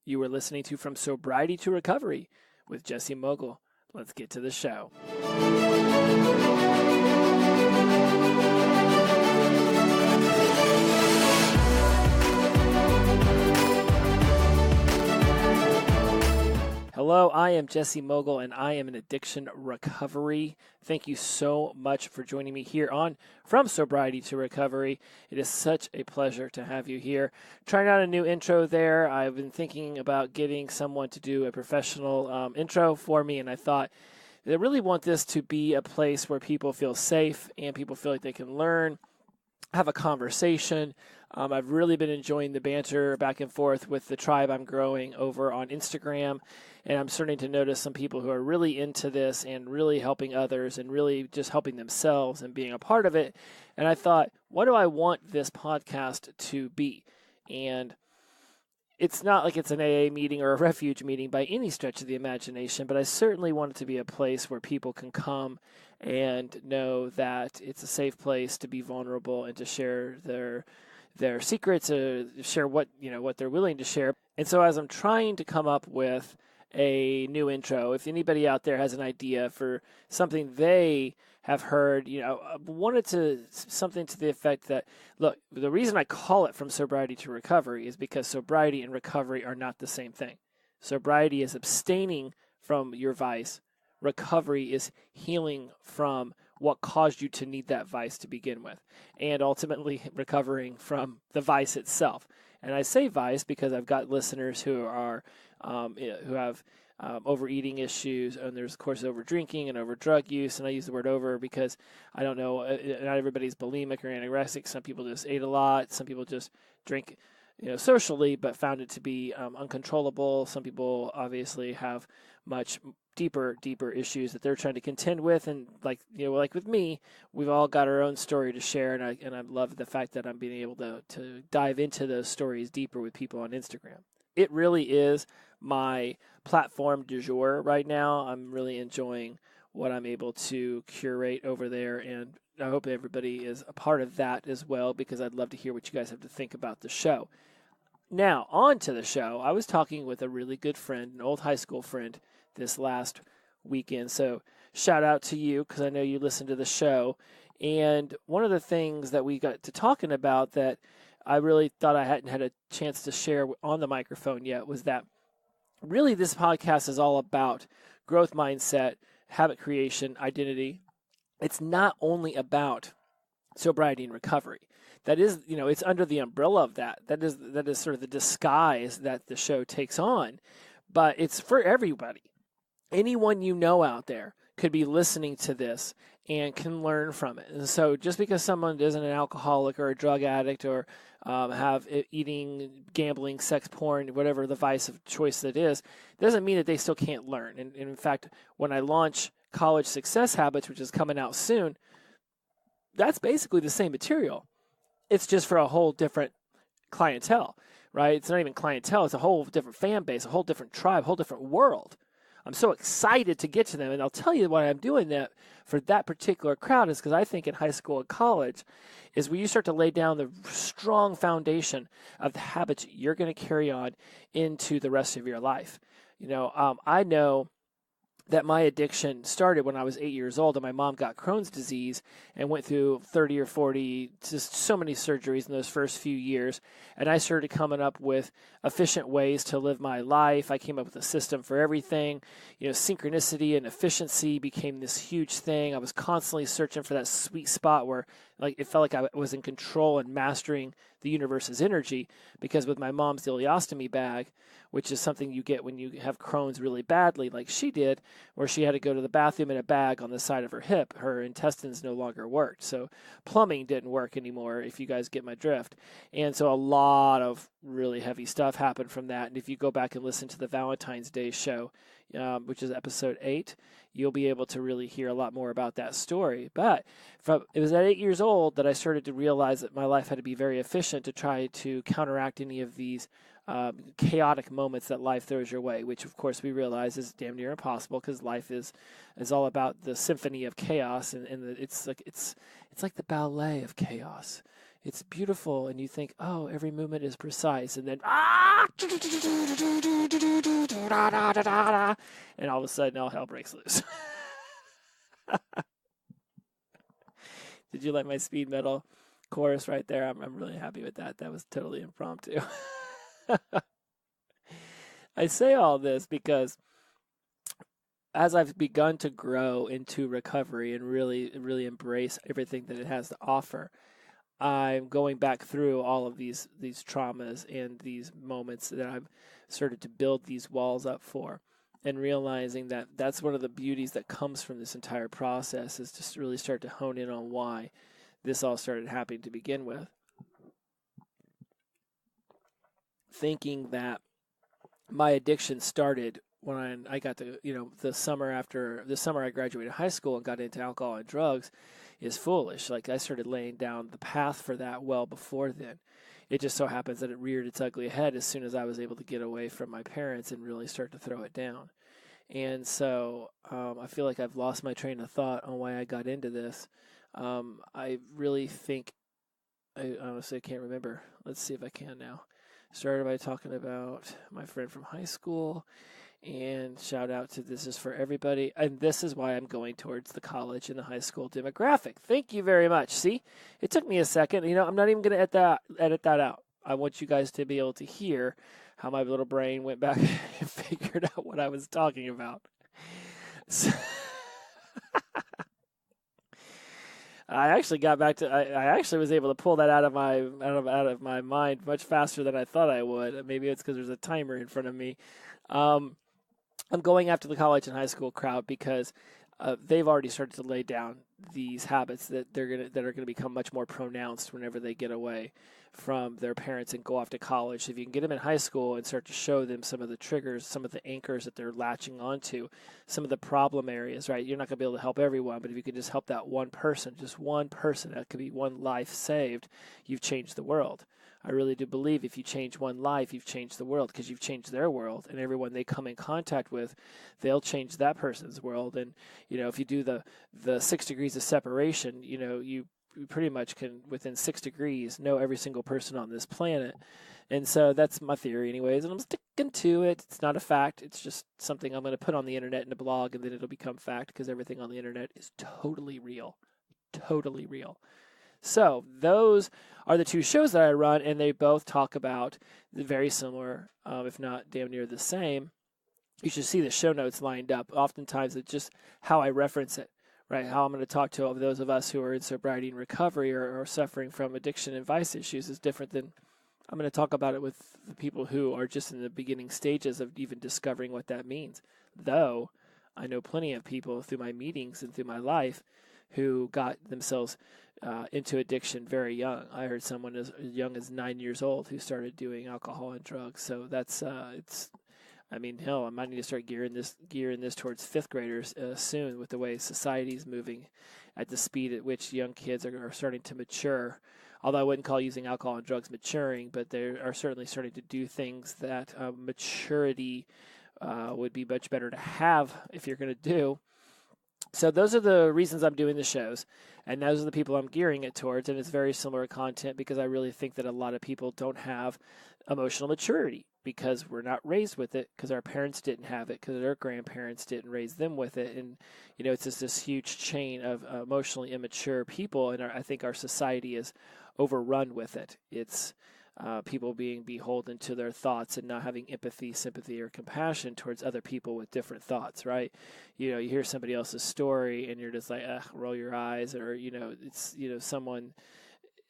You are listening to From Sobriety to Recovery with Jesse Mogul. Let's get to the show. Hello, I am Jesse Mogul, and I am in addiction recovery. Thank you so much for joining me here on From Sobriety to Recovery. It is such a pleasure to have you here. Trying out a new intro there. I've been thinking about getting someone to do a professional intro for me, and I thought I really want this to be a place where people feel safe and people feel like they can learn, have a conversation. I've really been enjoying the banter back and forth with the tribe I'm growing over on Instagram, and I'm starting to notice some people who are really into this and really helping others and really just helping themselves and being a part of it. And I thought, what do I want this podcast to be? And it's not like it's an AA meeting or a refuge meeting by any stretch of the imagination, but I certainly want it to be a place where people can come and know that it's a safe place to be vulnerable and to share their secrets, share what they're willing to share. And so as I'm trying to come up with a new intro, if anybody out there has an idea for something they have heard, wanted to something to the effect that, look, the reason I call it From Sobriety to Recovery is because sobriety and recovery are not the same thing. Sobriety is abstaining from your vice. Recovery is healing from what caused you to need that vice to begin with, and ultimately recovering from the vice itself. And I say vice because I've got listeners who are who have overeating issues, and there's of course over drinking and over drug use. And I use the word over because I don't know, not everybody's bulimic or anorexic. Some people just ate a lot. Some people just drink, socially, but found it to be uncontrollable. Some people obviously have much deeper issues that they're trying to contend with, and like with me, we've all got our own story to share, and I love the fact that I'm being able to dive into those stories deeper with people on Instagram. It really is my platform du jour right now. I'm really enjoying what I'm able to curate over there, and I hope everybody is a part of that as well, because I'd love to hear what you guys have to think about the show. Now, on to the show. I was talking with a really good friend, an old high school friend, this last weekend. So shout out to you, because I know you listen to the show. And one of the things that we got to talking about that I really thought I hadn't had a chance to share on the microphone yet was that really this podcast is all about growth mindset, habit creation, identity. It's not only about sobriety and recovery. That is, it's under the umbrella of that. That is sort of the disguise that the show takes on. But it's for everybody. Anyone you know out there could be listening to this and can learn from it. And so just because someone isn't an alcoholic or a drug addict or have eating, gambling, sex, porn, whatever the vice of choice that is, doesn't mean that they still can't learn. And in fact, when I launch College Success Habits, which is coming out soon, that's basically the same material. It's just for a whole different clientele, right? It's not even clientele. It's a whole different fan base, a whole different tribe, a whole different world. I'm so excited to get to them, and I'll tell you why I'm doing that for that particular crowd is because I think in high school and college is where you start to lay down the strong foundation of the habits you're going to carry on into the rest of your life. I know that my addiction started when I was 8 years old, and my mom got Crohn's disease and went through 30 or 40, just so many surgeries in those first few years. And I started coming up with efficient ways to live my life. I came up with a system for everything. Synchronicity and efficiency became this huge thing. I was constantly searching for that sweet spot where it felt like I was in control and mastering the universe's energy, because with my mom's ileostomy bag, which is something you get when you have Crohn's really badly, like she did, where she had to go to the bathroom in a bag on the side of her hip. Her intestines no longer worked. So plumbing didn't work anymore, if you guys get my drift. And so a lot of really heavy stuff happened from that. And if you go back and listen to the Valentine's Day show, which is episode 8, you'll be able to really hear a lot more about that story. But it was at 8 years old that I started to realize that my life had to be very efficient to try to counteract any of these chaotic moments that life throws your way, which of course we realize is damn near impossible, because life is all about the symphony of chaos, and it's like the ballet of chaos. It's beautiful, and you think, oh, every movement is precise, and then and all of a sudden, all hell breaks loose. Did you like my speed metal chorus right there? I'm really happy with that. That was totally impromptu. I say all this because as I've begun to grow into recovery and really embrace everything that it has to offer, I'm going back through all of these traumas and these moments that I've started to build these walls up for, and realizing that that's one of the beauties that comes from this entire process, is to really start to hone in on why this all started happening to begin with. Thinking that my addiction started when I got to, the summer I graduated high school and got into alcohol and drugs is foolish. Like, I started laying down the path for that well before then. It just so happens that it reared its ugly head as soon as I was able to get away from my parents and really start to throw it down. And so I feel like I've lost my train of thought on why I got into this. I really think, I honestly can't remember. Let's see if I can now. Started by talking about my friend from high school, and shout out to This Is For Everybody. And this is why I'm going towards the college and the high school demographic. Thank you very much. See, it took me a second. I'm not even going to edit that out. I want you guys to be able to hear how my little brain went back and figured out what I was talking about. So I actually got back to. I actually was able to pull that out of my mind much faster than I thought I would. Maybe it's because there's a timer in front of me. I'm going after the college and high school crowd because they've already started to lay down these habits that are gonna become much more pronounced whenever they get away from their parents and go off to college. So if you can get them in high school and start to show them some of the triggers, some of the anchors that they're latching onto, some of the problem areas, right? You're not going to be able to help everyone, but if you can just help that one person, that could be one life saved, you've changed the world. I really do believe if you change one life, you've changed the world, because you've changed their world, and everyone they come in contact with, they'll change that person's world. And, if you do the 6 degrees of separation, you pretty much can, within 6 degrees, know every single person on this planet. And so that's my theory anyways, and I'm sticking to it. It's not a fact. It's just something I'm going to put on the internet in a blog, and then it'll become fact, because everything on the internet is totally real. Totally real. So those are the two shows that I run, and they both talk about the very similar, if not damn near the same. You should see the show notes lined up. Oftentimes it's just how I reference it. Right, how I'm going to talk to those of us who are in sobriety and recovery or suffering from addiction and vice issues is different than I'm going to talk about it with the people who are just in the beginning stages of even discovering what that means. Though I know plenty of people through my meetings and through my life who got themselves into addiction very young. I heard someone as young as 9 years old who started doing alcohol and drugs. So that's hell, I might need to start gearing this towards fifth graders soon, with the way society's moving at the speed at which young kids are starting to mature. Although I wouldn't call using alcohol and drugs maturing, but they are certainly starting to do things that maturity would be much better to have if you're going to do. So those are the reasons I'm doing the shows, and those are the people I'm gearing it towards, and it's very similar content because I really think that a lot of people don't have emotional maturity because we're not raised with it, because our parents didn't have it, because their grandparents didn't raise them with it, and it's just this huge chain of emotionally immature people, and I think our society is overrun with it. It's people being beholden to their thoughts and not having empathy, sympathy, or compassion towards other people with different thoughts, right? You hear somebody else's story and you're just like, roll your eyes, or, it's, someone,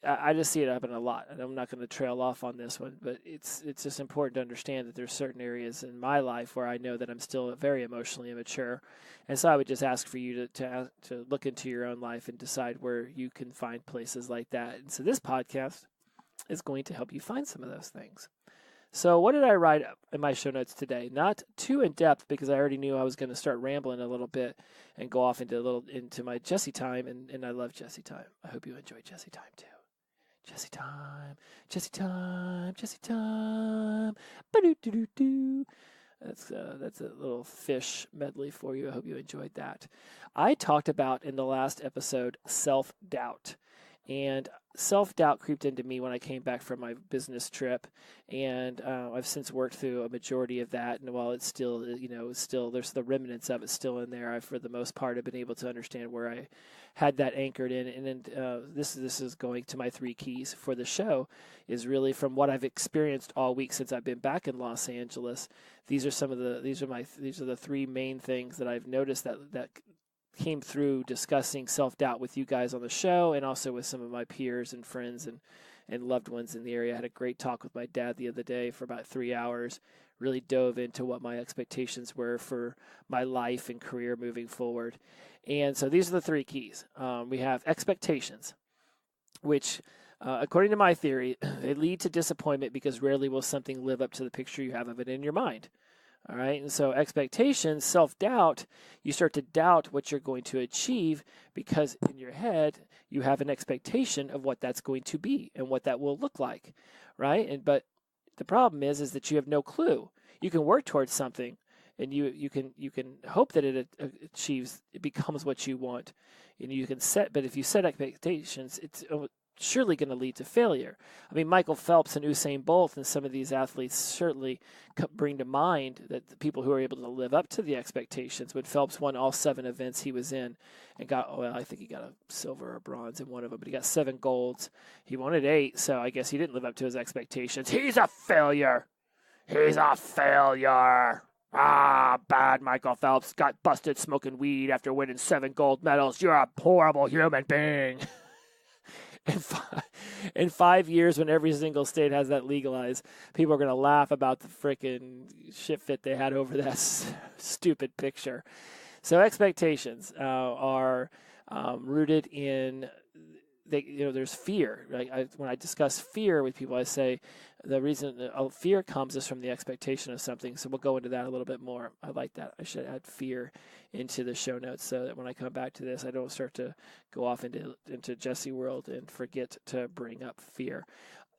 I just see it happen a lot, and I'm not going to trail off on this one, but it's just important to understand that there's certain areas in my life where I know that I'm still very emotionally immature, and so I would just ask for you to look into your own life and decide where you can find places like that. And so this podcast is going to help you find some of those things. So what did I write up in my show notes today? Not too in depth, because I already knew I was going to start rambling a little bit and go off into my Jesse time, and I love Jesse time. I hope you enjoy Jesse time too. Jesse time, Jesse time, Jesse time. Ba-do-do-do-do. That's a little fish medley for you. I hope you enjoyed that. I talked about in the last episode self-doubt. And self-doubt creeped into me when I came back from my business trip, and I've since worked through a majority of that. And while it's still, there's the remnants of it still in there, I, for the most part, have been able to understand where I had that anchored in. And then this is going to my 3 keys for the show, is really from what I've experienced all week since I've been back in Los Angeles. These are the 3 main things that I've noticed that came through discussing self-doubt with you guys on the show, and also with some of my peers and friends and loved ones in the area. I had a great talk with my dad the other day for about 3 hours, really dove into what my expectations were for my life and career moving forward. And so these are the 3 keys. We have expectations, which, according to my theory, they lead to disappointment because rarely will something live up to the picture you have of it in your mind. All right, and so expectations, self-doubt, you start to doubt what you're going to achieve because in your head you have an expectation of what that's going to be and what that will look like, right? But the problem is that you have no clue. You can work towards something, and you can hope that it becomes what you want, and you can set. But if you set expectations, it's surely going to lead to failure. I mean, Michael Phelps and Usain Bolt and some of these athletes certainly bring to mind that the people who are able to live up to the expectations. When Phelps won all 7 events he was in and I think he got a silver or bronze in one of them, but he got 7 golds. He wanted 8, so I guess he didn't live up to his expectations. He's a failure. He's a failure. Bad Michael Phelps. Got busted smoking weed after winning 7 gold medals. You're a horrible human being. In 5 years, when every single state has that legalized, people are going to laugh about the freaking shit fit they had over that stupid picture. So expectations are rooted in, there's fear. Right? When I discuss fear with people, I say the reason fear comes is from the expectation of something. So we'll go into that a little bit more. I like that. I should add fear into the show notes so that when I come back to this, I don't start to go off into Jesse world and forget to bring up fear.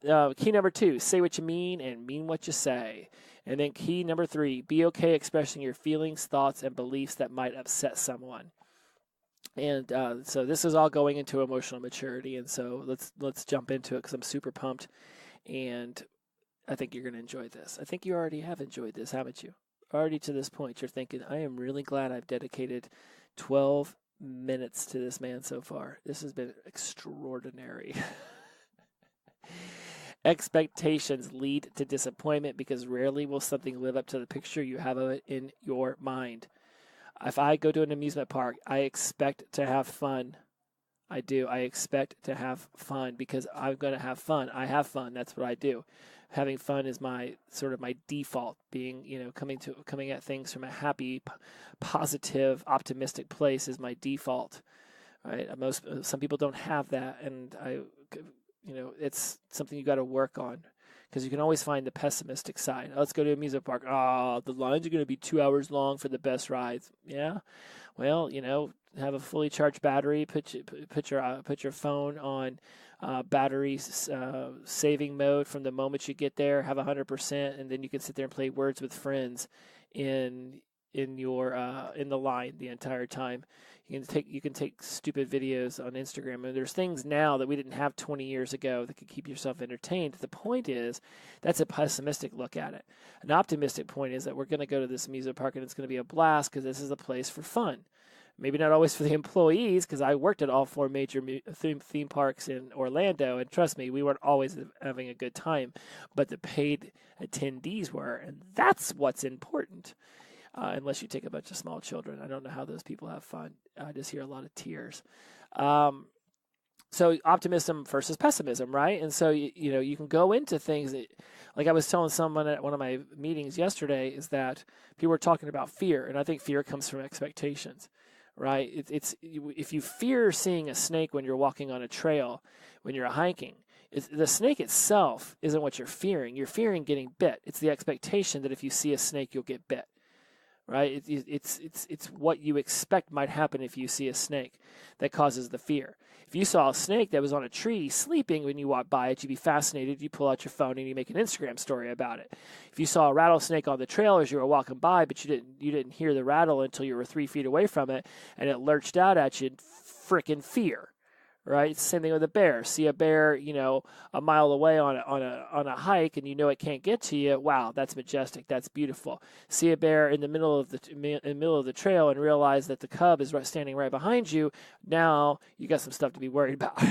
Key number 2, say what you mean and mean what you say. And then key number 3, be okay expressing your feelings, thoughts, and beliefs that might upset someone. And so this is all going into emotional maturity. And so let's jump into it because I'm super pumped. And I think you're going to enjoy this. I think you already have enjoyed this, haven't you? Already to this point, you're thinking, I am really glad I've dedicated 12 minutes to this man so far. This has been extraordinary. Expectations lead to disappointment because rarely will something live up to the picture you have of it in your mind. If I go to an amusement park, I expect to have fun. I do. I expect to have fun because I'm going to have fun. I have fun. That's what I do. Having fun is my default. Being, coming at things from a happy, positive, optimistic place is my default. Right? Some people don't have that, and it's something you got to work on because you can always find the pessimistic side. Let's go to a amusement park. The lines are going to be 2 hours long for the best rides. Yeah. Well, have a fully charged battery. Put your phone on battery saving mode from the moment you get there. Have 100%, and then you can sit there and play Words with Friends in the line the entire time. You can take stupid videos on Instagram, and there's things now that we didn't have 20 years ago that could keep yourself entertained. The point is, that's a pessimistic look at it. An optimistic point is that we're going to go to this amusement park and it's going to be a blast because this is a place for fun. Maybe not always for the employees, because I worked at all 4 major theme parks in Orlando, and trust me, we weren't always having a good time, but the paid attendees were, and that's what's important. Unless you take a bunch of small children. I don't know how those people have fun. I just hear a lot of tears. So optimism versus pessimism, right? And so, you can go into things that, like I was telling someone at one of my meetings yesterday, is that people were talking about fear, and I think fear comes from expectations, right? If you fear seeing a snake when you're walking on a trail, when you're hiking, the snake itself isn't what you're fearing. You're fearing getting bit. It's the expectation that if you see a snake, you'll get bit. Right? It's what you expect might happen if you see a snake that causes the fear. If you saw a snake that was on a tree sleeping when you walk by it, you'd be fascinated. You pull out your phone and you make an Instagram story about it. If you saw a rattlesnake on the trail as you were walking by, but you didn't hear the rattle until you were 3 feet away from it, and it lurched out at you, frickin' fear. right? It's the same thing with a bear. See a bear, a mile away on a hike, and it can't get to you. Wow, that's majestic. That's beautiful. See a bear in the middle of the trail and realize that the cub is standing right behind you. Now you got some stuff to be worried about.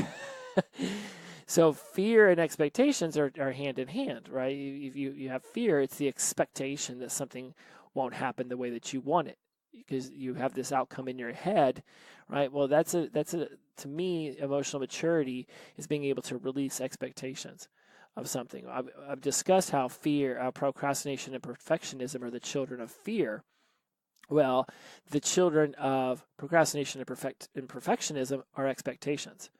So fear and expectations are hand in hand, right? If you have fear, it's the expectation that something won't happen the way that you want it, because you have this outcome in your head, right? Well, to me, emotional maturity is being able to release expectations of something. I've discussed how procrastination and perfectionism are the children of fear. Well, the children of procrastination and perfectionism are expectations.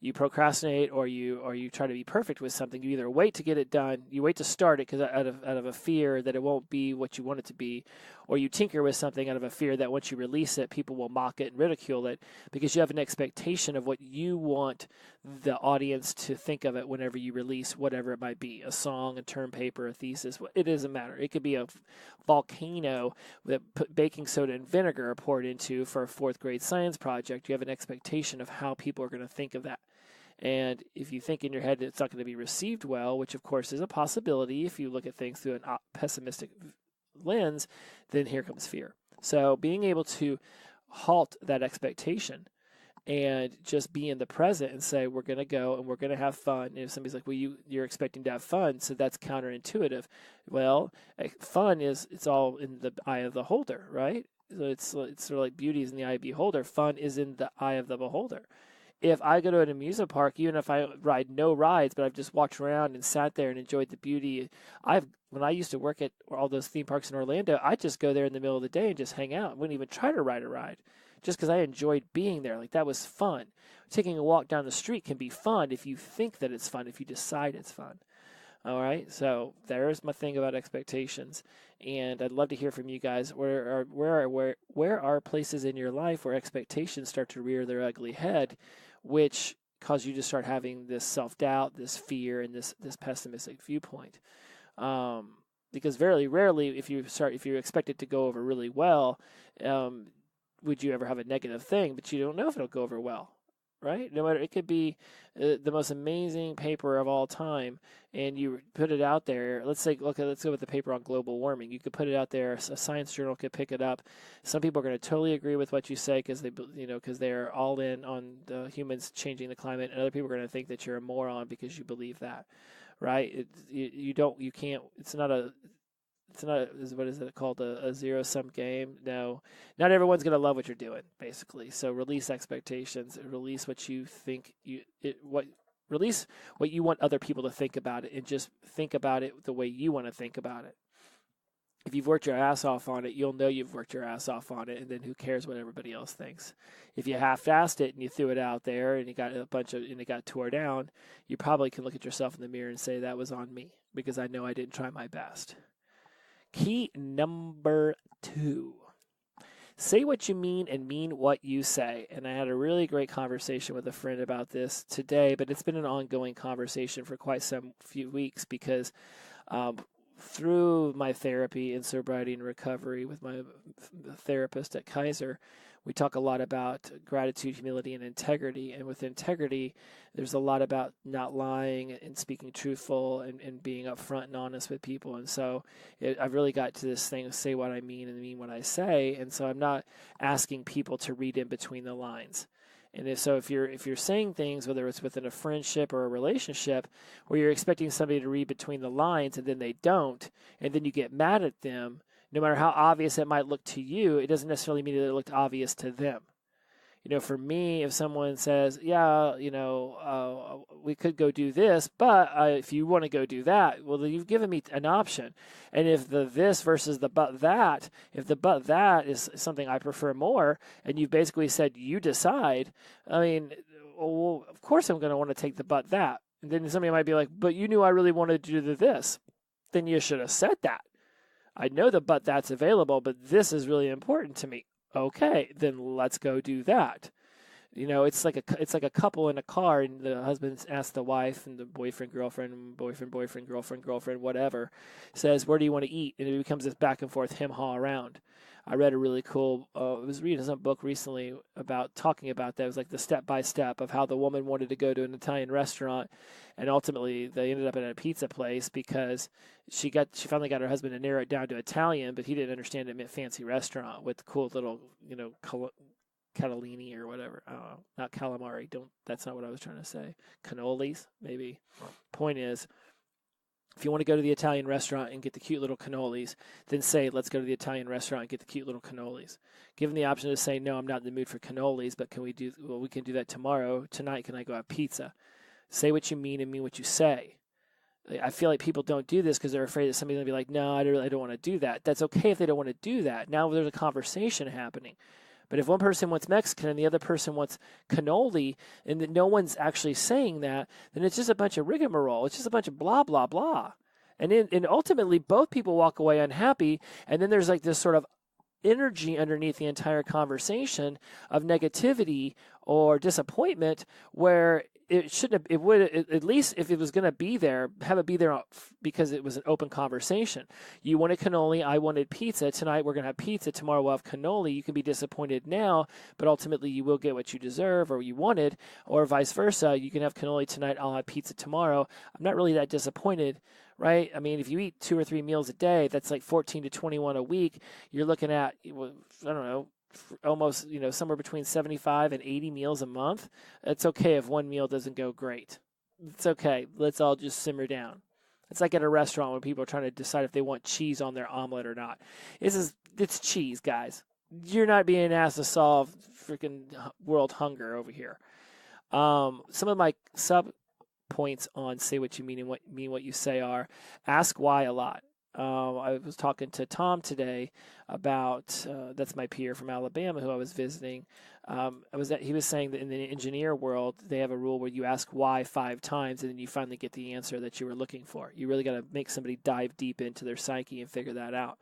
You procrastinate, or you try to be perfect with something. You either wait to get it done, you wait to start it because out of a fear that it won't be what you want it to be, or you tinker with something out of a fear that once you release it, people will mock it and ridicule it because you have an expectation of what you want the audience to think of it whenever you release whatever it might be, a song, a term paper, a thesis. It doesn't matter. It could be a volcano that put baking soda and vinegar are poured into for a fourth grade science project. You have an expectation of how people are going to think of that. And if you think in your head that it's not going to be received well, which of course is a possibility if you look at things through a pessimistic lens, then here comes fear. So being able to halt that expectation and just be in the present and say, we're going to go and we're going to have fun. And if somebody's like, well, you're expecting to have fun, so that's counterintuitive. Well, fun it's all in the eye of the beholder, right? So it's sort of like beauty is in the eye of the beholder. Fun is in the eye of the beholder. If I go to an amusement park, even if I ride no rides, but I've just walked around and sat there and enjoyed the beauty, when I used to work at all those theme parks in Orlando, I'd just go there in the middle of the day and just hang out. I wouldn't even try to ride a ride, just because I enjoyed being there. Like, that was fun. Taking a walk down the street can be fun if you think that it's fun, if you decide it's fun. All right, so there's my thing about expectations, and I'd love to hear from you guys. Where are places in your life where expectations start to rear their ugly head, which cause you to start having this self-doubt, this fear, and this pessimistic viewpoint? Because very rarely, if you expect it to go over really well, would you ever have a negative thing? But you don't know if it'll go over well, right? No matter, it could be the most amazing paper of all time, and you put it out there. Let's go with the paper on global warming. You could put it out there. A science journal could pick it up. Some people are going to totally agree with what you say because they're all in on the humans changing the climate, and other people are going to think that you're a moron because you believe that, right? What is it called, a zero-sum game? No, not everyone's going to love what you're doing, basically. So release expectations, release what you think release what you want other people to think about it, and just think about it the way you want to think about it. If you've worked your ass off on it, you'll know you've worked your ass off on it, and then who cares what everybody else thinks? If you half-assed it and you threw it out there and it got tore down, you probably can look at yourself in the mirror and say, that was on me, because I know I didn't try my best. Key number 2. Say what you mean and mean what you say. And I had a really great conversation with a friend about this today, but it's been an ongoing conversation for quite some few weeks because through my therapy in sobriety and recovery with my therapist at Kaiser, we talk a lot about gratitude, humility, and integrity. And with integrity, there's a lot about not lying and speaking truthful and being upfront and honest with people. And so I've really got to this thing of say what I mean and mean what I say. And so I'm not asking people to read in between the lines. And if you're saying things, whether it's within a friendship or a relationship, where you're expecting somebody to read between the lines and then they don't, and then you get mad at them, no matter how obvious it might look to you, it doesn't necessarily mean that it looked obvious to them. For me, if someone says, yeah, we could go do this, but if you want to go do that, well, then you've given me an option. And if the this versus the but that, if the but that is something I prefer more, and you've basically said you decide, well, of course I'm going to want to take the but that. And then somebody might be like, but you knew I really wanted to do the this. Then you should have said that. I know the but that's available, but this is really important to me. Okay, then let's go do that. It's like a couple in a car, and the husband asks the wife, and the boyfriend, girlfriend, girlfriend, whatever, says, where do you want to eat? And it becomes this back and forth hem-haw around. I read a really cool, I was reading some book recently about talking about that. It was like the step by step of how the woman wanted to go to an Italian restaurant, and ultimately they ended up at a pizza place because she finally got her husband to narrow it down to Italian, but he didn't understand it meant fancy restaurant with cool little, Catalini or whatever. I don't know. Not calamari. That's not what I was trying to say. Cannolis, maybe. Point is, if you want to go to the Italian restaurant and get the cute little cannolis, then say, let's go to the Italian restaurant and get the cute little cannolis. Give them the option to say, no, I'm not in the mood for cannolis, but we can do that tomorrow. Tonight, can I go have pizza? Say what you mean and mean what you say. I feel like people don't do this because they're afraid that somebody's going to be like, no, I don't want to do that. That's okay if they don't want to do that. Now there's a conversation happening. But if one person wants Mexican and the other person wants cannoli, and no one's actually saying that, then it's just a bunch of rigmarole. It's just a bunch of blah, blah, blah. And ultimately, both people walk away unhappy, and then there's like this sort of energy underneath the entire conversation of negativity or disappointment where it shouldn't have, it would, at least if it was going to be there, have it be there because it was an open conversation. You wanted cannoli, I wanted pizza. Tonight we're going to have pizza. Tomorrow we'll have cannoli. You can be disappointed now, but ultimately you will get what you deserve or you wanted, or vice versa. You can have cannoli tonight, I'll have pizza tomorrow. I'm not really that disappointed, right? I mean, if you eat 2 or 3 meals a day, that's like 14 to 21 a week. You're looking at, I don't know, almost, somewhere between 75 and 80 meals a month. It's okay if one meal doesn't go great. It's okay. Let's all just simmer down. It's like at a restaurant when people are trying to decide if they want cheese on their omelet or not. It's cheese, guys. You're not being asked to solve freaking world hunger over here. Some of my sub points on say what you mean and mean what you say are ask why a lot. I was talking to Tom today about, that's my peer from Alabama who I was visiting. He was saying that in the engineer world, they have a rule where you ask why 5 times and then you finally get the answer that you were looking for. You really got to make somebody dive deep into their psyche and figure that out.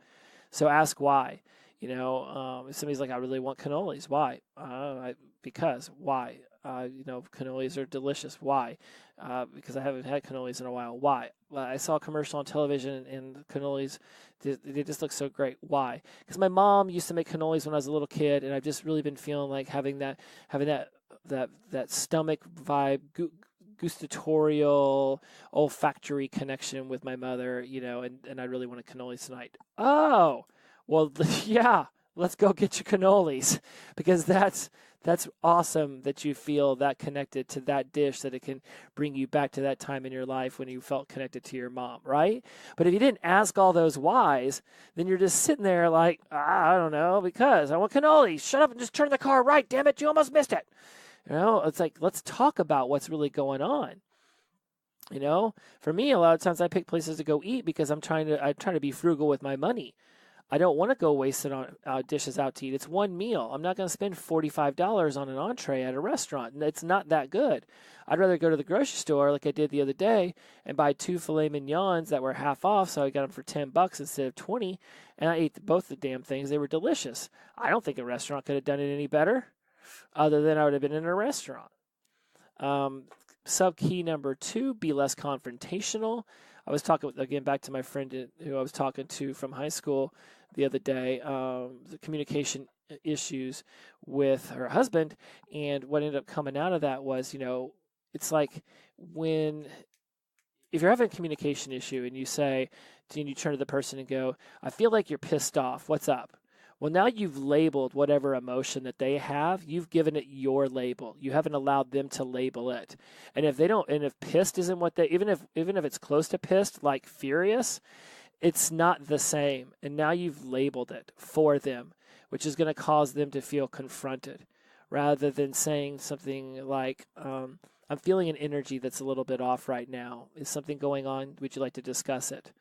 So ask why. If somebody's like, I really want cannolis. Why? Because. Why? Cannolis are delicious. Why? Because I haven't had cannolis in a while. Why? Well, I saw a commercial on television and cannolis, they just look so great. Why? Because my mom used to make cannolis when I was a little kid, and I've just really been feeling like having that stomach vibe, gustatorial, olfactory connection with my mother, and I really want a cannoli tonight. Oh, well, yeah, let's go get your cannolis, because that's awesome that you feel that connected to that dish, that it can bring you back to that time in your life when you felt connected to your mom, right? But if you didn't ask all those whys, then you're just sitting there like, I don't know, because I want cannolis. Shut up and just turn the car right, damn it, you almost missed it. It's like, let's talk about what's really going on. For me, a lot of times I pick places to go eat because I'm trying to be frugal with my money. I don't want to go waste it on dishes out to eat. It's one meal. I'm not going to spend $45 on an entree at a restaurant. It's not that good. I'd rather go to the grocery store like I did the other day and buy 2 filet mignons that were half off, so I got them for $10 instead of $20, and I ate both the damn things. They were delicious. I don't think a restaurant could have done it any better, other than I would have been in a restaurant. Sub-key number 2, be less confrontational. I was talking, again, back to my friend who I was talking to from high school the other day, the communication issues with her husband, and what ended up coming out of that was, it's like if you're having a communication issue and you turn to the person and go, I feel like you're pissed off, what's up? Well, now you've labeled whatever emotion that they have. You've given it your label. You haven't allowed them to label it. And if pissed isn't what even if it's close to pissed, like furious, it's not the same. And now you've labeled it for them, which is going to cause them to feel confronted, rather than saying something like, I'm feeling an energy that's a little bit off right now. Is something going on? Would you like to discuss it?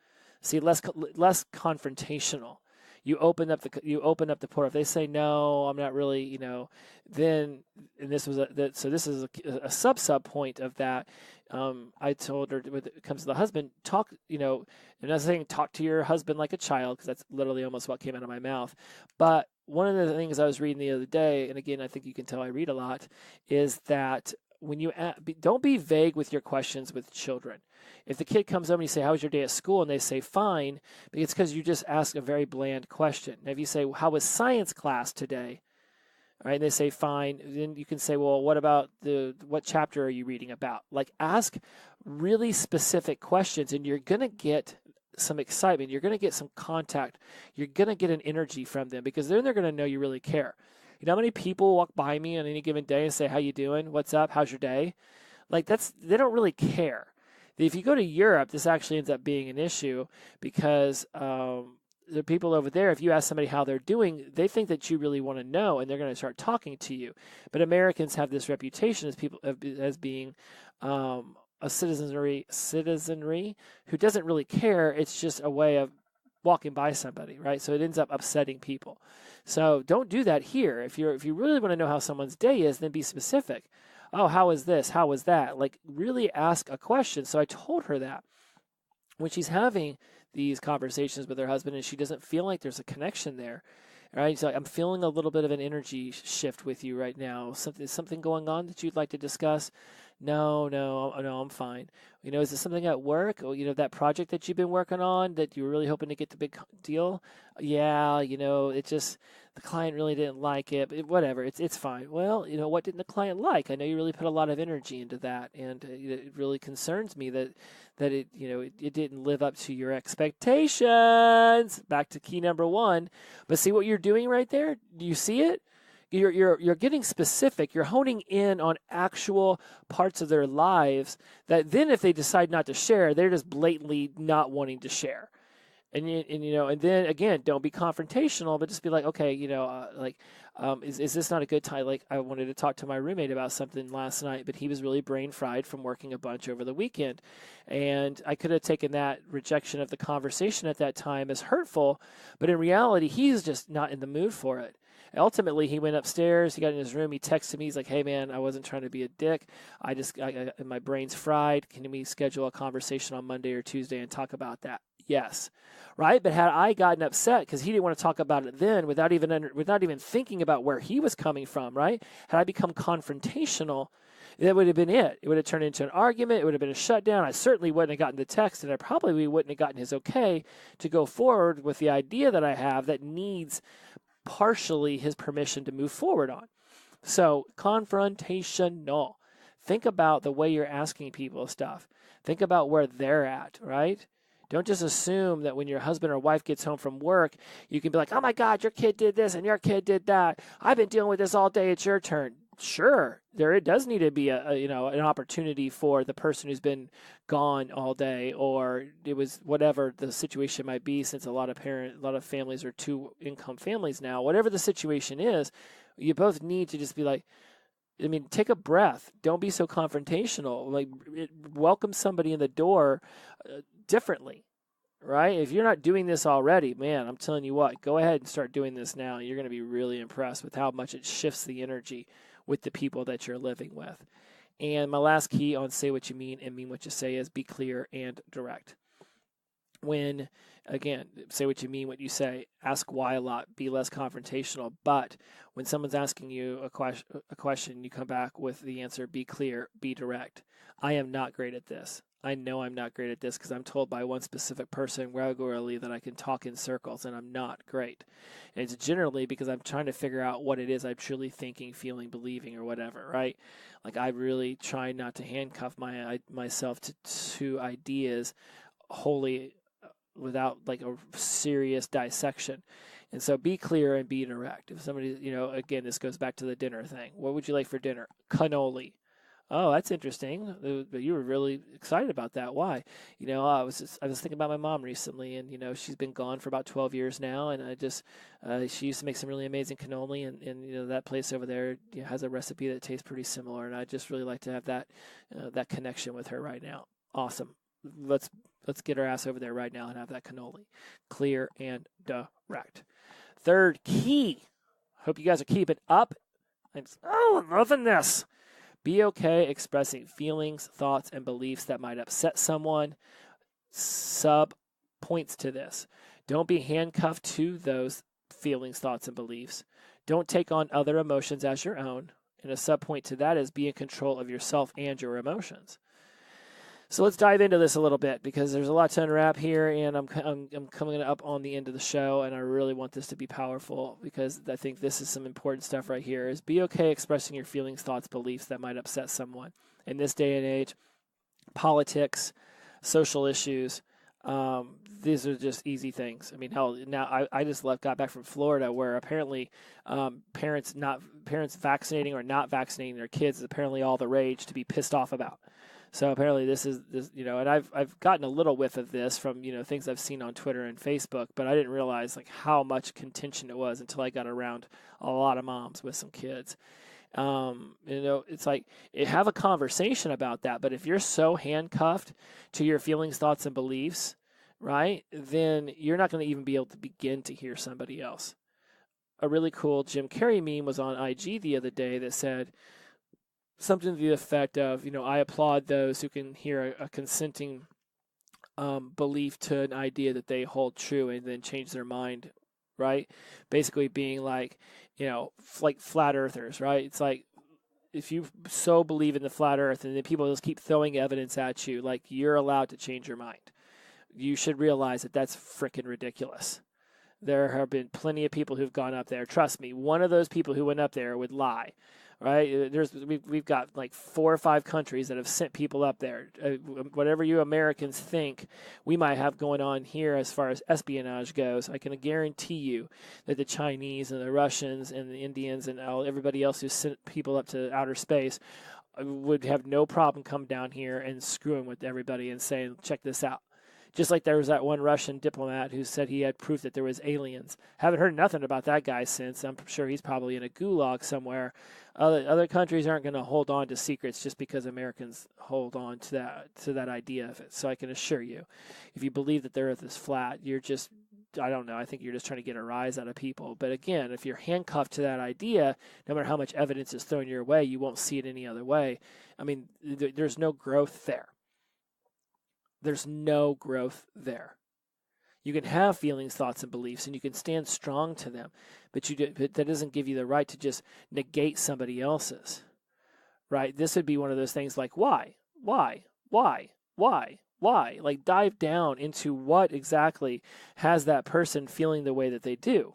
See, less confrontational. You open up the portal. If they say no, I'm not really, then, and this is a sub point of that. I told her when it comes to the husband, talk, and I'm not saying talk to your husband like a child, because that's literally almost what came out of my mouth. But one of the things I was reading the other day, and again, I think you can tell I read a lot, is that when you don't be vague with your questions with children. If the kid comes up and you say, "How was your day at school?" and they say, "Fine," it's because you just ask a very bland question. Now, if you say, "How was science class today?" All right, and they say, "Fine," then you can say, "Well, what about what chapter are you reading about?" Like, ask really specific questions, and you're going to get some excitement. You're going to get some contact. You're going to get an energy from them, because then they're going to know you really care. You know how many people walk by me on any given day and say, "How you doing? What's up? How's your day?" Like, they don't really care. If you go to Europe, this actually ends up being an issue, because the people over there, if you ask somebody how they're doing, they think that you really want to know, and they're going to start talking to you. But Americans have this reputation as being a citizenry who doesn't really care. It's just a way of walking by somebody, right? So it ends up upsetting people. So don't do that here. If you really want to know how someone's day is, then be specific. "Oh, how is this? How was that?" Like, really ask a question. So I told her that when she's having these conversations with her husband and she doesn't feel like there's a connection there, right? So I'm feeling a little bit of an energy shift with you right now. Something going on that you'd like to discuss? No, I'm fine. Is it something at work? Or, that project that you've been working on that you were really hoping to get the big deal? Yeah, it just, the client really didn't like it, but whatever, it's fine. Well, what didn't the client like? I know you really put a lot of energy into that, and it really concerns me that it didn't live up to your expectations. Back to key number one. But see what you're doing right there? Do you see it? You're getting specific. You're honing in on actual parts of their lives that then, if they decide not to share, they're just blatantly not wanting to share. And then again, don't be confrontational, but just be like, "Okay, is this not a good time?" Like, I wanted to talk to my roommate about something last night, but he was really brain fried from working a bunch over the weekend, and I could have taken that rejection of the conversation at that time as hurtful, but in reality, he's just not in the mood for it. Ultimately, he went upstairs, he got in his room, he texted me, he's like, "Hey man, I wasn't trying to be a dick. My brain's fried. Can we schedule a conversation on Monday or Tuesday and talk about that?" Yes. Right? But had I gotten upset because he didn't want to talk about it then, without even thinking about where he was coming from, right? Had I become confrontational, that would have been it. It would have turned into an argument. It would have been a shutdown. I certainly wouldn't have gotten the text, and I probably wouldn't have gotten his okay to go forward with the idea that I have that needs partially his permission to move forward on. So, confrontational. Think about the way you're asking people stuff. Think about where they're at, right? Don't just assume that when your husband or wife gets home from work, you can be like, "Oh my God, your kid did this and your kid did that. I've been dealing with this all day. It's your turn." Sure, it does need to be an opportunity for the person who's been gone all day, or it was whatever the situation might be, since a lot of families are two-income families now. Whatever the situation is, you both need to just be like, take a breath. Don't be so confrontational. Like, welcome somebody in the door differently, right? If you're not doing this already, man, I'm telling you what, go ahead and start doing this now. You're going to be really impressed with how much it shifts the energy with the people that you're living with. And my last key on say what you mean and mean what you say is be clear and direct. When, again, say what you mean, what you say, ask why a lot, be less confrontational. But when someone's asking you a question, you come back with the answer, be clear, be direct. I am not great at this. I know I'm not great at this because I'm told by one specific person regularly that I can talk in circles, and I'm not great. And it's generally because I'm trying to figure out what it is I'm truly thinking, feeling, believing, or whatever, right? Like, I really try not to handcuff myself to ideas wholly without like a serious dissection. And so be clear and be direct. If somebody, again, this goes back to the dinner thing. What would you like for dinner? Cannoli. Oh, that's interesting. But you were really excited about that. Why? I was thinking about my mom recently, and she's been gone for about 12 years now, and she used to make some really amazing cannoli, and that place over there has a recipe that tastes pretty similar, and I just really like to have that connection with her right now. Awesome. Let's get our ass over there right now and have that cannoli. Clear and direct. Third key. Hope you guys are keeping up. I'm loving this. Be okay expressing feelings, thoughts, and beliefs that might upset someone. Sub points to this. Don't be handcuffed to those feelings, thoughts, and beliefs. Don't take on other emotions as your own. And a subpoint to that is be in control of yourself and your emotions. So let's dive into this a little bit because there's a lot to unwrap here, and I'm coming up on the end of the show, and I really want this to be powerful because I think this is some important stuff right here. Is be okay expressing your feelings, thoughts, beliefs that might upset someone. In this day and age, politics, social issues, these are just easy things. I mean, hell, now I just got back from Florida where apparently parents vaccinating or not vaccinating their kids is apparently all the rage to be pissed off about. So apparently this, and I've gotten a little whiff of this from, things I've seen on Twitter and Facebook, but I didn't realize like how much contention it was until I got around a lot of moms with some kids. It's like have a conversation about that. But if you're so handcuffed to your feelings, thoughts, and beliefs, right, then you're not going to even be able to begin to hear somebody else. A really cool Jim Carrey meme was on IG the other day that said something to the effect of, I applaud those who can hear a consenting belief to an idea that they hold true and then change their mind, right? Basically being like, like flat earthers, right? It's like if you so believe in the flat earth and then people just keep throwing evidence at you, like you're allowed to change your mind. You should realize that that's freaking ridiculous. There have been plenty of people who've gone up there. Trust me, one of those people who went up there would lie. Right? We've got like 4 or 5 countries that have sent people up there. Whatever you Americans think we might have going on here as far as espionage goes, I can guarantee you that the Chinese and the Russians and the Indians and everybody else who sent people up to outer space would have no problem come down here and screwing with everybody and saying, check this out. Just like there was that one Russian diplomat who said he had proof that there was aliens. Haven't heard nothing about that guy since. I'm sure he's probably in a gulag somewhere. Other countries aren't going to hold on to secrets just because Americans hold on to that idea of it. So I can assure you, if you believe that the earth is flat, you're just, I don't know, I think you're just trying to get a rise out of people. But again, if you're handcuffed to that idea, no matter how much evidence is thrown your way, you won't see it any other way. I mean, there's no growth there. There's no growth there. You can have feelings, thoughts, and beliefs, and you can stand strong to them, but that doesn't give you the right to just negate somebody else's, right? This would be one of those things like, why? Like dive down into what exactly has that person feeling the way that they do.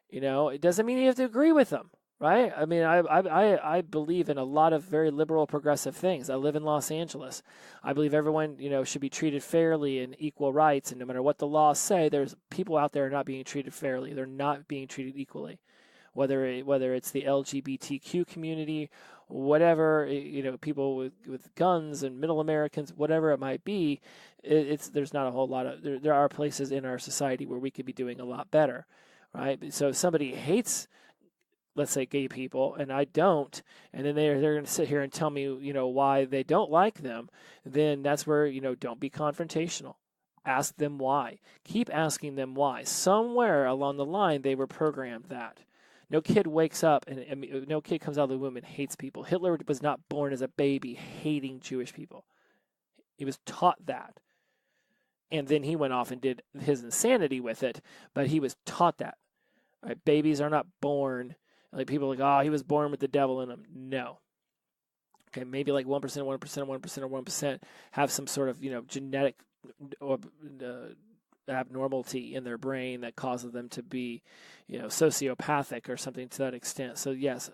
It doesn't mean you have to agree with them. Right? I mean, I believe in a lot of very liberal, progressive things. I live in Los Angeles. I believe everyone, should be treated fairly and equal rights. And no matter what the laws say, there's people out there not being treated fairly. They're not being treated equally. Whether it's the LGBTQ community, whatever, people with guns and middle Americans, whatever it might be, there's not a whole lot of, there are places in our society where we could be doing a lot better, right? So if somebody hates, let's say, gay people, and I don't, and then they're going to sit here and tell me, why they don't like them, then that's where, don't be confrontational. Ask them why. Keep asking them why. Somewhere along the line, they were programmed that. No kid wakes up, and no kid comes out of the womb and hates people. Hitler was not born as a baby hating Jewish people. He was taught that. And then he went off and did his insanity with it, but he was taught that. Right? Babies are not born. Like people are like, oh, he was born with the devil in him. No. Okay, maybe like 1%, 1%, 1%, or 1% have some sort of, genetic or abnormality in their brain that causes them to be, sociopathic or something to that extent. So yes,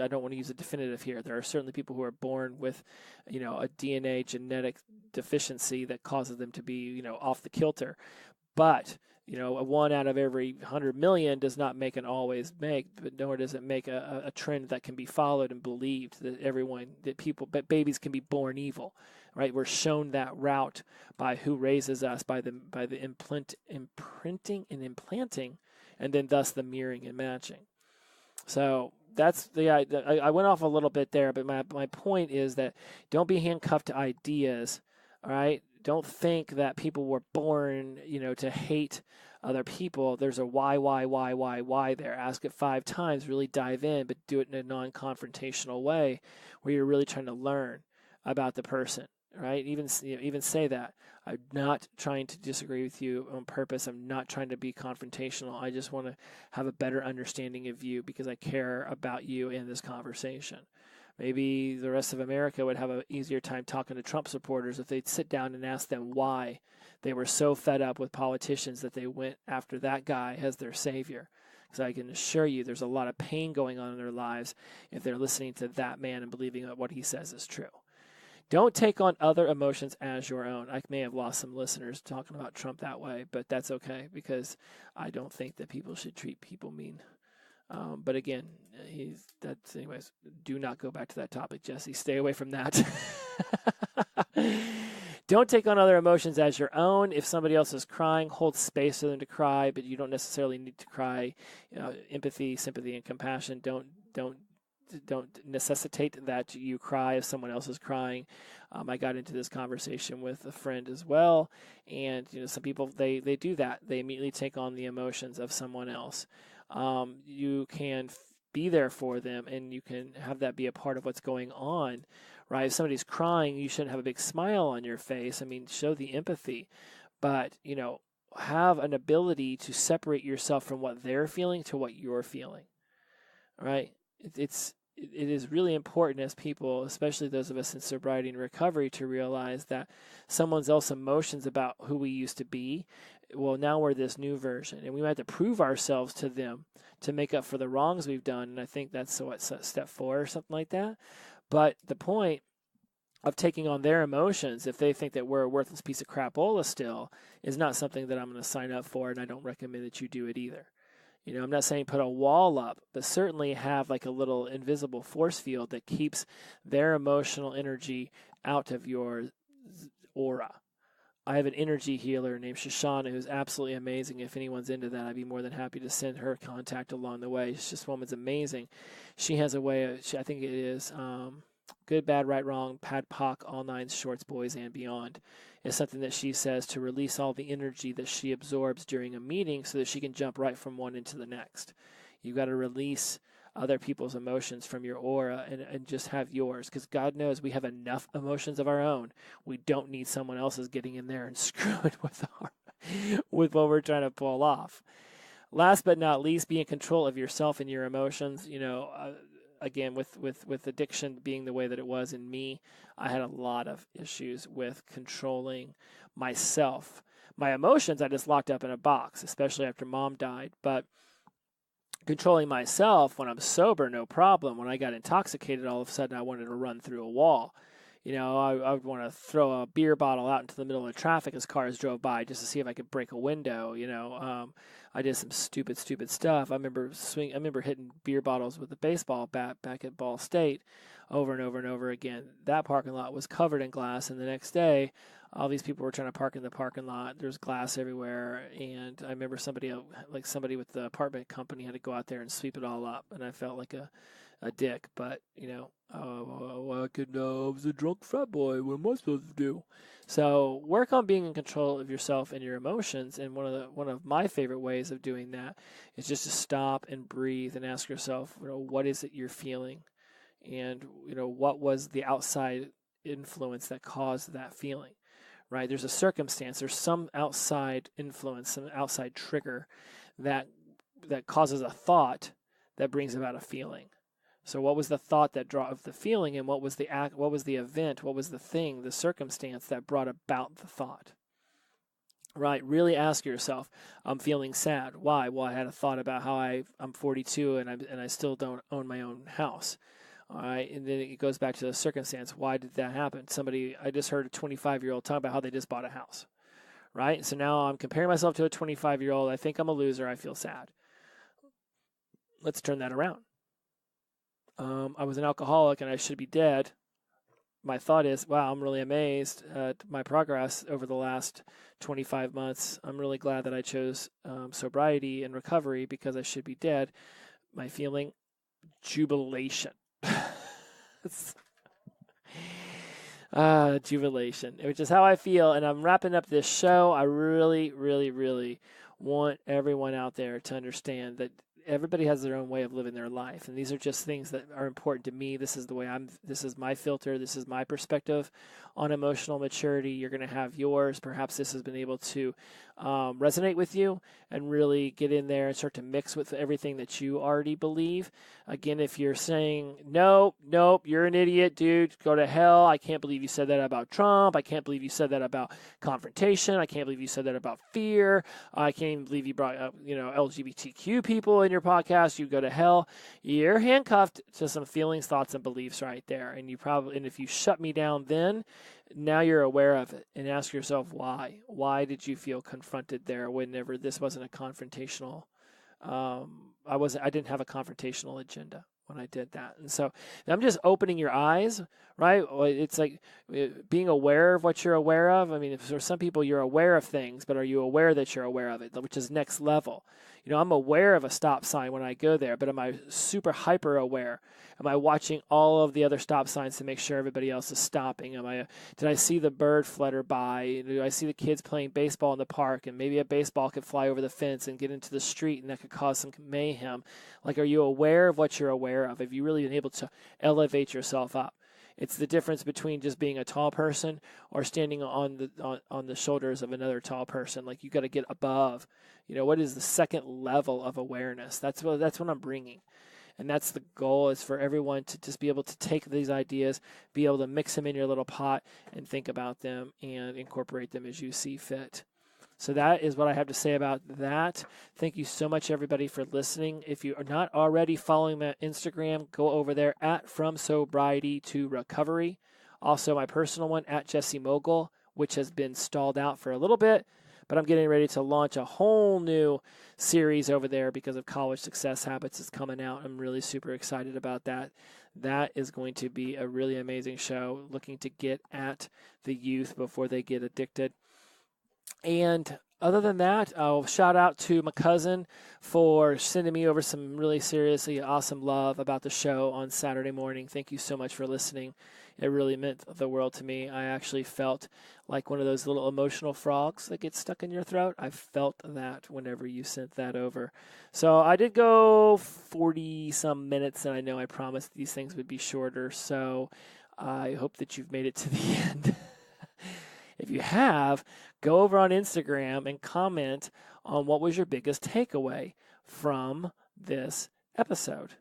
I don't want to use a definitive here. There are certainly people who are born with, a DNA genetic deficiency that causes them to be, off the kilter. But a 1 out of every 100 million does not make an always make, but nor does it make a trend that can be followed and believed that babies can be born evil, right? We're shown that route by who raises us, by the imprinting and implanting, and then thus the mirroring and matching. So that's I went off a little bit there, but my point is that don't be handcuffed to ideas, all right? Don't think that people were born, to hate other people. There's a why there. Ask it 5 times, really dive in, but do it in a non-confrontational way where you're really trying to learn about the person, right? Even say that. I'm not trying to disagree with you on purpose. I'm not trying to be confrontational. I just want to have a better understanding of you because I care about you in this conversation. Maybe the rest of America would have an easier time talking to Trump supporters if they'd sit down and ask them why they were so fed up with politicians that they went after that guy as their savior. Because I can assure you there's a lot of pain going on in their lives if they're listening to that man and believing that what he says is true. Don't take on other emotions as your own. I may have lost some listeners talking about Trump that way, but that's okay because I don't think that people should treat people mean. But again, anyways, do not go back to that topic, Jesse. Stay away from that. Don't take on other emotions as your own. If somebody else is crying, hold space for them to cry, but you don't necessarily need to cry. Empathy, sympathy, and compassion don't necessitate that you cry if someone else is crying. I got into this conversation with a friend as well, and some people they do that. They immediately take on the emotions of someone else. You can be there for them, and you can have that be a part of what's going on, right? If somebody's crying, you shouldn't have a big smile on your face. I mean, show the empathy, but have an ability to separate yourself from what they're feeling to what you're feeling, right? It is really important as people, especially those of us in sobriety and recovery, to realize that someone else's emotions about who we used to be, well, now we're this new version, and we might have to prove ourselves to them to make up for the wrongs we've done. And I think that's step 4 or something like that. But the point of taking on their emotions, if they think that we're a worthless piece of crapola still, is not something that I'm going to sign up for, and I don't recommend that you do it either. I'm not saying put a wall up, but certainly have like a little invisible force field that keeps their emotional energy out of your aura. I have an energy healer named Shoshana who's absolutely amazing. If anyone's into that, I'd be more than happy to send her contact along the way. This woman's amazing. She has a way of, I think it is Good, Bad, Right, Wrong, Pad, Poc, All Nines, Shorts, Boys, and Beyond. Is something that she says to release all the energy that she absorbs during a meeting so that she can jump right from one into the next. You've got to release other people's emotions from your aura and just have yours, because God knows we have enough emotions of our own. We don't need someone else's getting in there and screwing with what we're trying to pull off. Last but not least, be in control of yourself and your emotions. Again, with addiction being the way that it was in me, I had a lot of issues with controlling myself. My emotions I just locked up in a box, especially after Mom died. But controlling myself when I'm sober, no problem. When I got intoxicated, all of a sudden I wanted to run through a wall. I would want to throw a beer bottle out into the middle of traffic as cars drove by just to see if I could break a window. I did some stupid stuff. I remember hitting beer bottles with a baseball bat back at Ball State over and over and over again. That parking lot was covered in glass, and the next day, all these people were trying to park in the parking lot. There's glass everywhere, and I remember somebody with the apartment company had to go out there and sweep it all up, and I felt like a dick, but I was a drunk frat boy. What am I supposed to do? So work on being in control of yourself and your emotions. And one of my favorite ways of doing that is just to stop and breathe and ask yourself, what is it you're feeling, and what was the outside influence that caused that feeling. Right? There's a circumstance. There's some outside influence, some outside trigger that causes a thought that brings about a feeling. So what was the thought that drove the feeling, and what was the act, what was the event, what was the thing, the circumstance that brought about the thought? Right? Really ask yourself, I'm feeling sad. Why? Well, I had a thought about how I'm 42 and I still don't own my own house. All right, and then it goes back to the circumstance. Why did that happen? I just heard a 25-year-old talk about how they just bought a house. Right? So now I'm comparing myself to a 25-year-old. I think I'm a loser. I feel sad. Let's turn that around. I was an alcoholic and I should be dead. My thought is, wow, I'm really amazed at my progress over the last 25 months. I'm really glad that I chose sobriety and recovery because I should be dead. My feeling, jubilation. Jubilation, which is how I feel. And I'm wrapping up this show. I really, really, really want everyone out there to understand that everybody has their own way of living their life. And these are just things that are important to me. This is the way this is my filter. This is my perspective on emotional maturity. You're going to have yours. Perhaps this has been able to resonate with you and really get in there and start to mix with everything that you already believe. Again, if you're saying, nope, you're an idiot, dude, go to hell. I can't believe you said that about Trump. I can't believe you said that about confrontation. I can't believe you said that about fear. I can't even believe you brought up, LGBTQ people in your podcast. You go to hell. You're handcuffed to some feelings, thoughts, and beliefs right there. And if you shut me down then, now you're aware of it and ask yourself why. Why did you feel confronted there whenever this wasn't a confrontational? I didn't have a confrontational agenda when I did that. And so I'm just opening your eyes, right? It's like being aware of what you're aware of. I mean, for some people, you're aware of things, but are you aware that you're aware of it, which is next level? I'm aware of a stop sign when I go there, but am I super hyper aware? Am I watching all of the other stop signs to make sure everybody else is stopping? Did I see the bird flutter by? Do I see the kids playing baseball in the park, and maybe a baseball could fly over the fence and get into the street, and that could cause some mayhem? Like, are you aware of what you're aware of? Have you really been able to elevate yourself up? It's the difference between just being a tall person or standing on the shoulders of another tall person. Like, you got to get above. What is the second level of awareness? That's what I'm bringing. And that's the goal, is for everyone to just be able to take these ideas, be able to mix them in your little pot and think about them and incorporate them as you see fit. So that is what I have to say about that. Thank you so much, everybody, for listening. If you are not already following me on Instagram, go over there at From Sobriety to Recovery. Also, my personal one at Jesse Mogul, which has been stalled out for a little bit, but I'm getting ready to launch a whole new series over there because of College Success Habits is coming out. I'm really super excited about that. That is going to be a really amazing show, looking to get at the youth before they get addicted. And other than that, I'll shout out to my cousin for sending me over some really seriously awesome love about the show on Saturday morning. Thank you so much for listening. It really meant the world to me. I actually felt like one of those little emotional frogs that get stuck in your throat. I felt that whenever you sent that over. So I did go 40-some minutes, and I know I promised these things would be shorter. So I hope that you've made it to the end. If you have, go over on Instagram and comment on what was your biggest takeaway from this episode.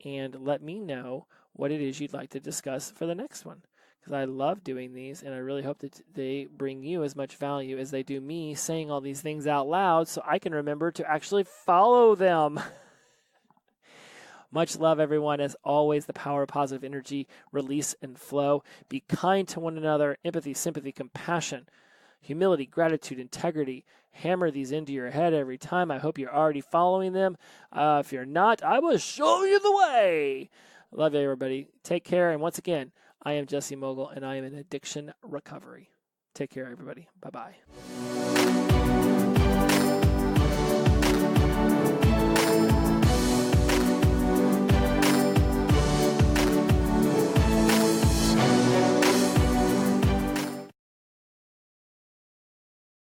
And let me know what it is you'd like to discuss for the next one. Because I love doing these, and I really hope that they bring you as much value as they do me saying all these things out loud so I can remember to actually follow them. Much love, everyone. As always, the power of positive energy, release and flow. Be kind to one another. Empathy, sympathy, compassion, humility, gratitude, integrity. Hammer these into your head every time. I hope you're already following them. If you're not, I will show you the way. Love you, everybody. Take care. And once again, I am Jesse Mogul, and I am in addiction recovery. Take care, everybody. Bye-bye.